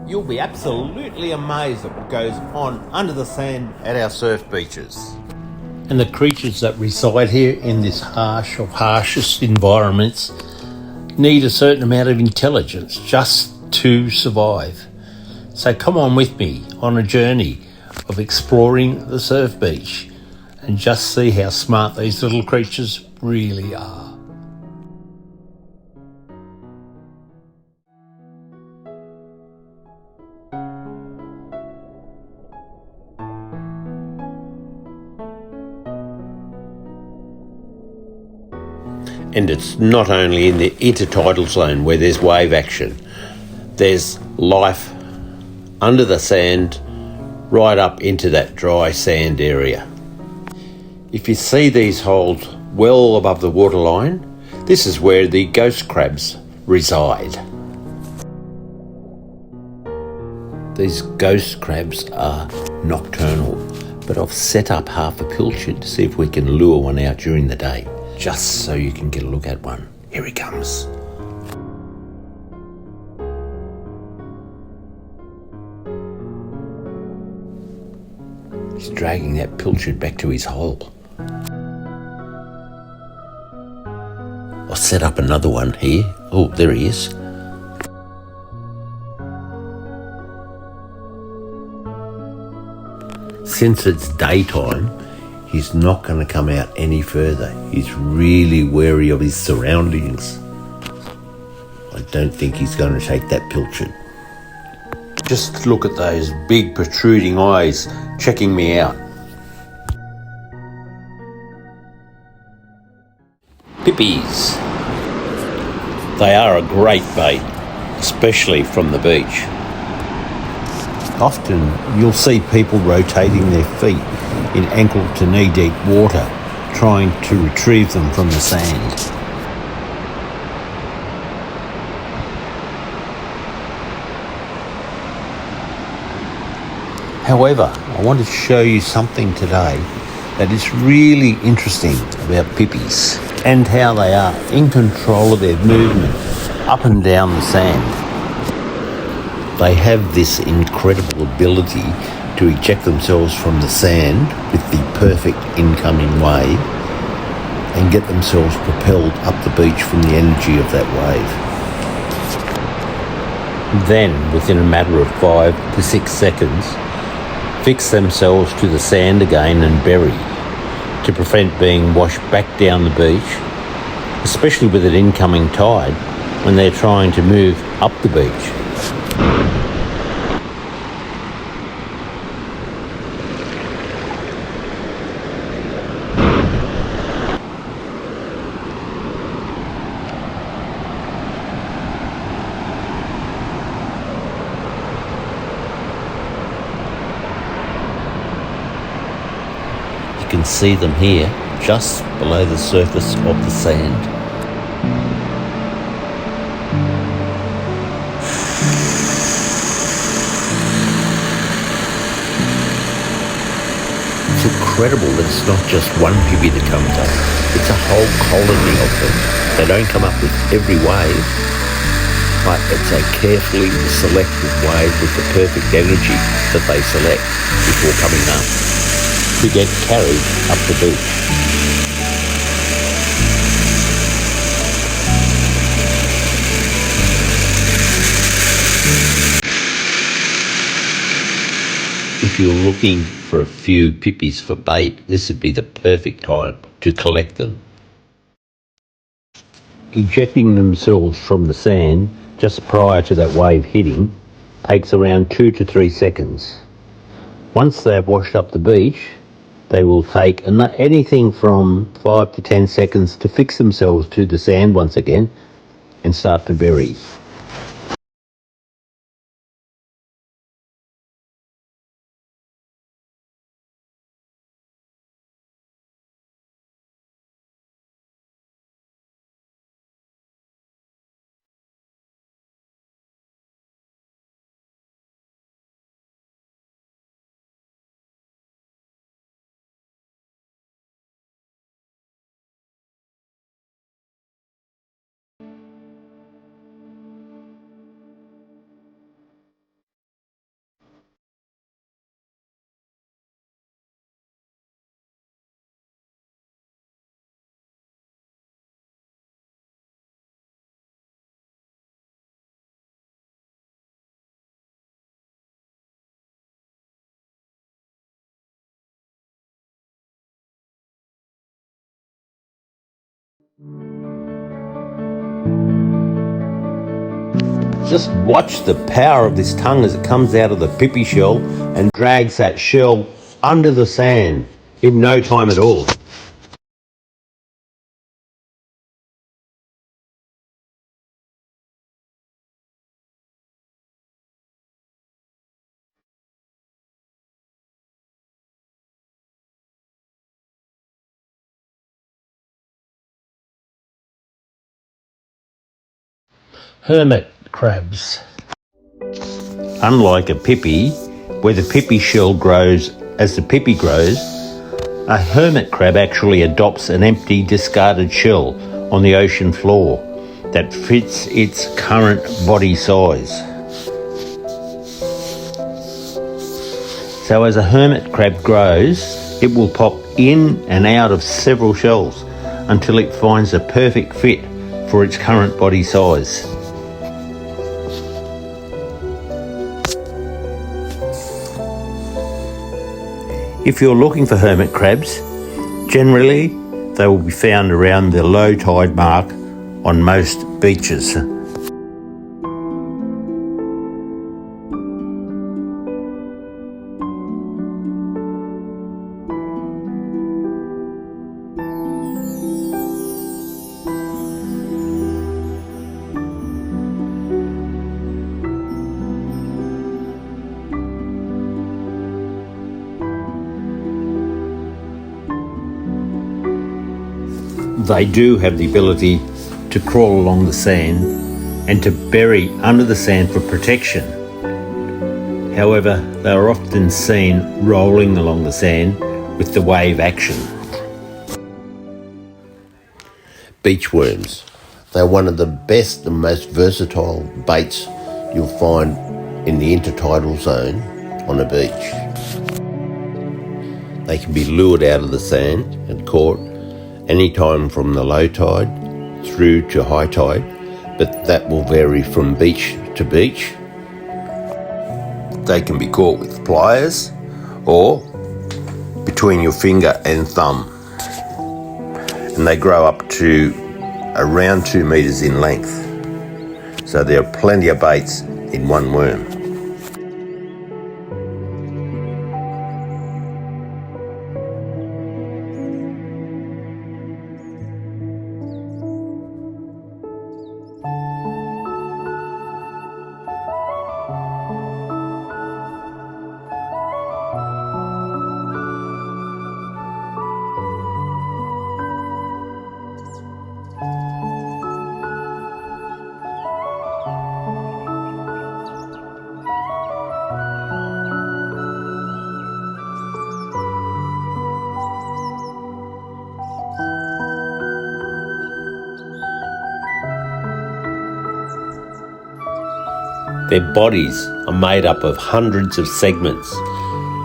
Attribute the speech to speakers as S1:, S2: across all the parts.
S1: You'll be absolutely amazed at what goes on under the sand at our surf beaches. And the creatures that reside here in this harshest environments need a certain amount of intelligence just to survive. So come on with me on a journey of exploring the surf beach and just see how smart these little creatures really are. And it's not only in the intertidal zone where there's wave action. There's life under the sand right up into that dry sand area. If you see these holes well above the waterline, this is where the ghost crabs reside. These ghost crabs are nocturnal, but I've set up half a pilchard to see if we can lure one out during the day, just so you can get a look at one. Here he comes. He's dragging that pilchard back to his hole. I'll set up another one here. Oh, there he is. Since it's daytime, he's not going to come out any further. He's really wary of his surroundings. I don't think he's going to take that pilchard. Just look at those big protruding eyes checking me out. Pippies. They are a great bait, especially from the beach. Often you'll see people rotating their feet in ankle to knee deep water, trying to retrieve them from the sand. However, I want to show you something today that is really interesting about pippies and how they are in control of their movement up and down the sand. They have this incredible ability to eject themselves from the sand with the perfect incoming wave and get themselves propelled up the beach from the energy of that wave. Then, within a matter of 5 to 6 seconds, fix themselves to the sand again and bury to prevent being washed back down the beach, especially with an incoming tide when they're trying to move up the beach. You can see them here just below the surface of the sand. It's incredible that it's not just one Pipi that comes up. It's a whole colony of them. They don't come up with every wave, but it's a carefully selected wave with the perfect energy that they select before coming up to get carried up the beach. If you're looking for a few pippies for bait, this would be the perfect time to collect them. Ejecting themselves from the sand just prior to that wave hitting takes around 2 to 3 seconds. Once they've washed up the beach, they will take anything from 5 to 10 seconds to fix themselves to the sand once again and start to bury. Just watch the power of this tongue as it comes out of the Pipi shell and drags that shell under the sand in no time at all. Hermit crabs. Unlike a Pipi, where the Pipi shell grows as the Pipi grows, a hermit crab actually adopts an empty, discarded shell on the ocean floor that fits its current body size. So as a hermit crab grows, it will pop in and out of several shells until it finds a perfect fit for its current body size. If you're looking for hermit crabs, generally they will be found around the low tide mark on most beaches. They do have the ability to crawl along the sand and to bury under the sand for protection. However, they are often seen rolling along the sand with the wave action. Beach worms. They're one of the best and most versatile baits you'll find in the intertidal zone on a beach. They can be lured out of the sand and caught anytime from the low tide through to high tide, but that will vary from beach to beach. They can be caught with pliers or between your finger and thumb, and they grow up to around 2 metres in length, so there are plenty of baits in one worm. Their bodies are made up of hundreds of segments,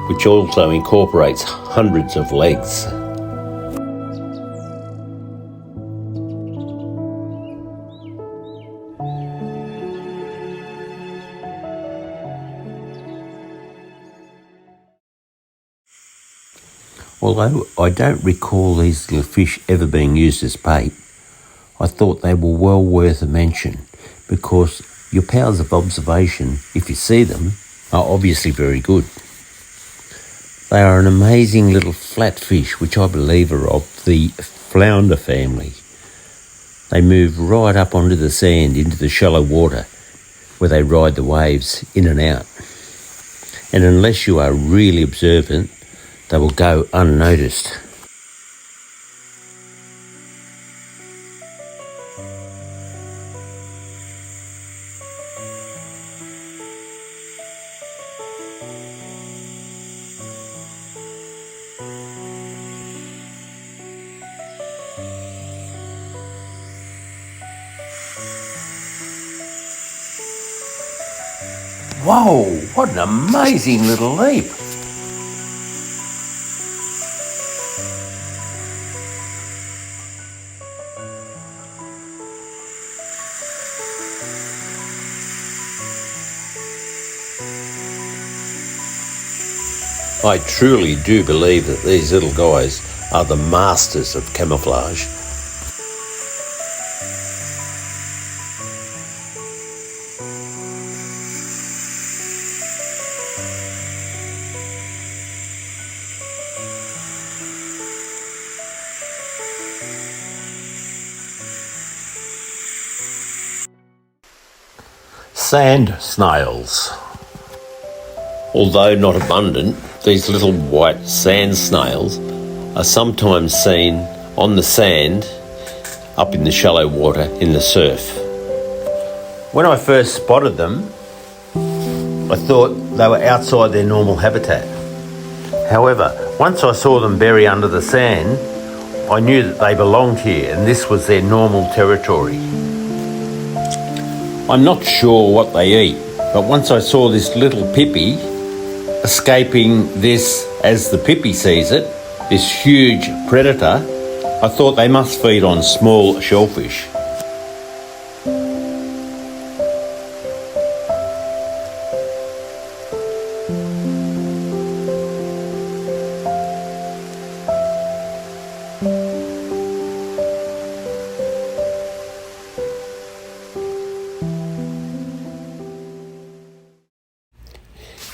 S1: which also incorporates hundreds of legs. Although I don't recall these little fish ever being used as bait, I thought they were well worth a mention because your powers of observation, if you see them, are obviously very good. They are an amazing little flat fish which I believe are of the flounder family. They move right up onto the sand into the shallow water where they ride the waves in and out. And unless you are really observant, they will go unnoticed. Whoa, what an amazing little leap. I truly do believe that these little guys are the masters of camouflage. sand snails. Although not abundant, these little white sand snails are sometimes seen on the sand up in the shallow water in the surf. When I first spotted them, I thought they were outside their normal habitat. However, once I saw them bury under the sand, I knew that they belonged here and this was their normal territory. I'm not sure what they eat, but once I saw this little Pipi escaping this, as the Pipi sees it, this huge predator, I thought they must feed on small shellfish.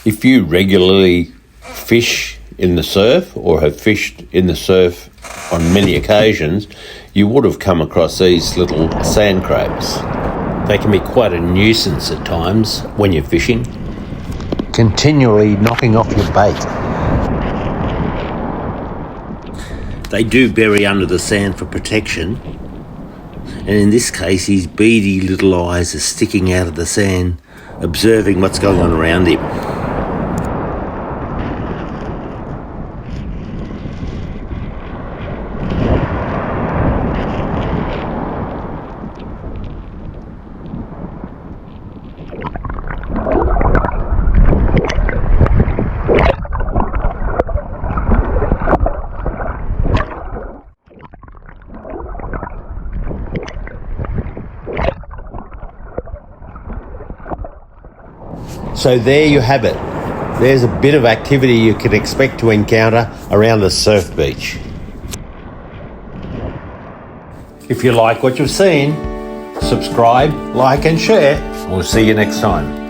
S1: If you regularly fish in the surf or have fished in the surf on many occasions, you would have come across these little sand crabs. They can be quite a nuisance at times when you're fishing, continually knocking off your bait. They do bury under the sand for protection, and in this case his beady little eyes are sticking out of the sand, observing what's going on around him. So there you have it. There's a bit of activity you can expect to encounter around the surf beach. If you like what you've seen, subscribe, like and share. We'll see you next time.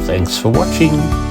S1: Thanks for watching.